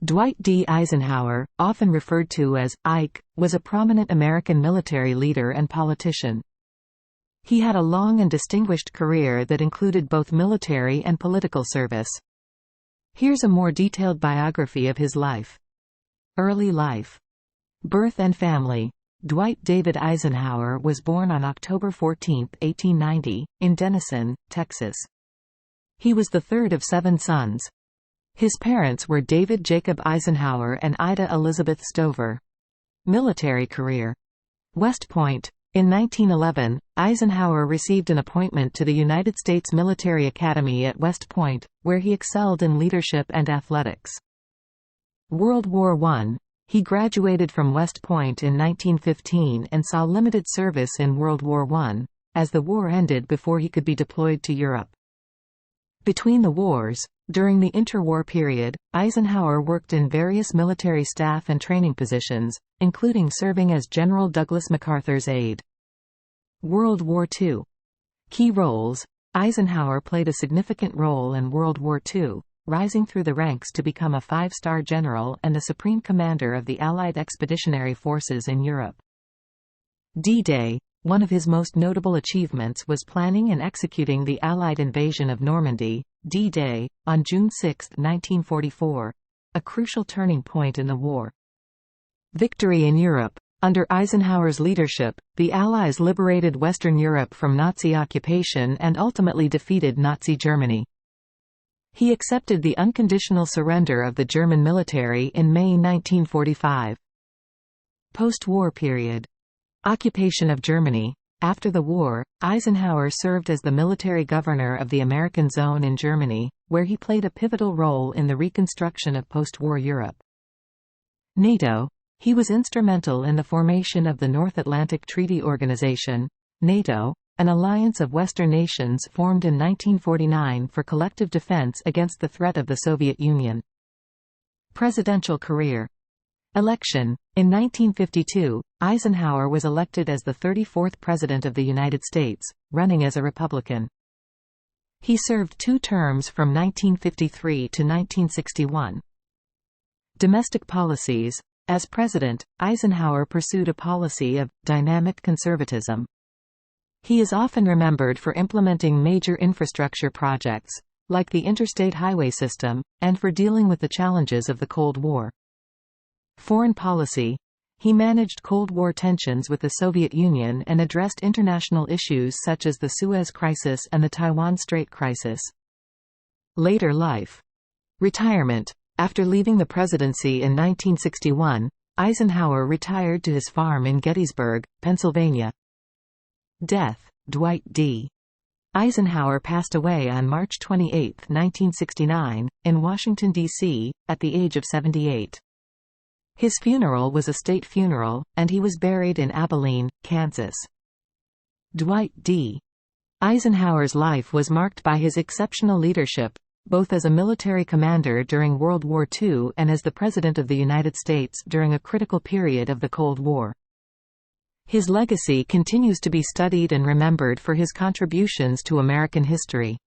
Dwight D. Eisenhower, often referred to as Ike, was a prominent American military leader and politician. He had a long and distinguished career that included both military and political service. Here's a more detailed biography of his life. Early life. Birth and family. Dwight David Eisenhower was born on October 14, 1890, in Denison, Texas. He was the third of 7 sons. His parents were David Jacob Eisenhower and Ida Elizabeth Stover. Military career. West Point. In 1911, Eisenhower received an appointment to the United States Military Academy at West Point, where he excelled in leadership and athletics. World War I. He graduated from West Point in 1915 and saw limited service in World War I, as the war ended before he could be deployed to Europe. Between the wars, during the interwar period, Eisenhower worked in various military staff and training positions, including serving as General Douglas MacArthur's aide. World War II. Key roles. Eisenhower played a significant role in World War II, rising through the ranks to become a 5-star general and the supreme commander of the Allied expeditionary forces in Europe. D-Day. One of his most notable achievements was planning and executing the Allied invasion of Normandy, D-Day, on June 6, 1944, a crucial turning point in the war. Victory in Europe. Under Eisenhower's leadership, the Allies liberated Western Europe from Nazi occupation and ultimately defeated Nazi Germany. He accepted the unconditional surrender of the German military in May 1945. Post-war period. Occupation of Germany. After the war, Eisenhower served as the military governor of the American Zone in Germany, where he played a pivotal role in the reconstruction of post-war Europe. NATO. He was instrumental in the formation of the North Atlantic Treaty Organization, NATO, an alliance of Western nations formed in 1949 for collective defense against the threat of the Soviet Union. Presidential career. Election. In 1952, Eisenhower was elected as the 34th President of the United States, running as a Republican. He served 2 terms from 1953 to 1961. Domestic policies. As President, Eisenhower pursued a policy of dynamic conservatism. He is often remembered for implementing major infrastructure projects, like the interstate highway system, and for dealing with the challenges of the Cold War. Foreign policy. He managed Cold War tensions with the Soviet Union and addressed international issues such as the Suez Crisis and the Taiwan Strait crisis. Later life. Retirement. After leaving the presidency in 1961, Eisenhower retired to his farm in Gettysburg, Pennsylvania. Death. Dwight D. Eisenhower passed away on March 28, 1969, in Washington, D.C., at the age of 78. His funeral was a state funeral, and he was buried in Abilene, Kansas. Dwight D. Eisenhower's life was marked by his exceptional leadership, both as a military commander during World War II and as the President of the United States during a critical period of the Cold War. His legacy continues to be studied and remembered for his contributions to American history.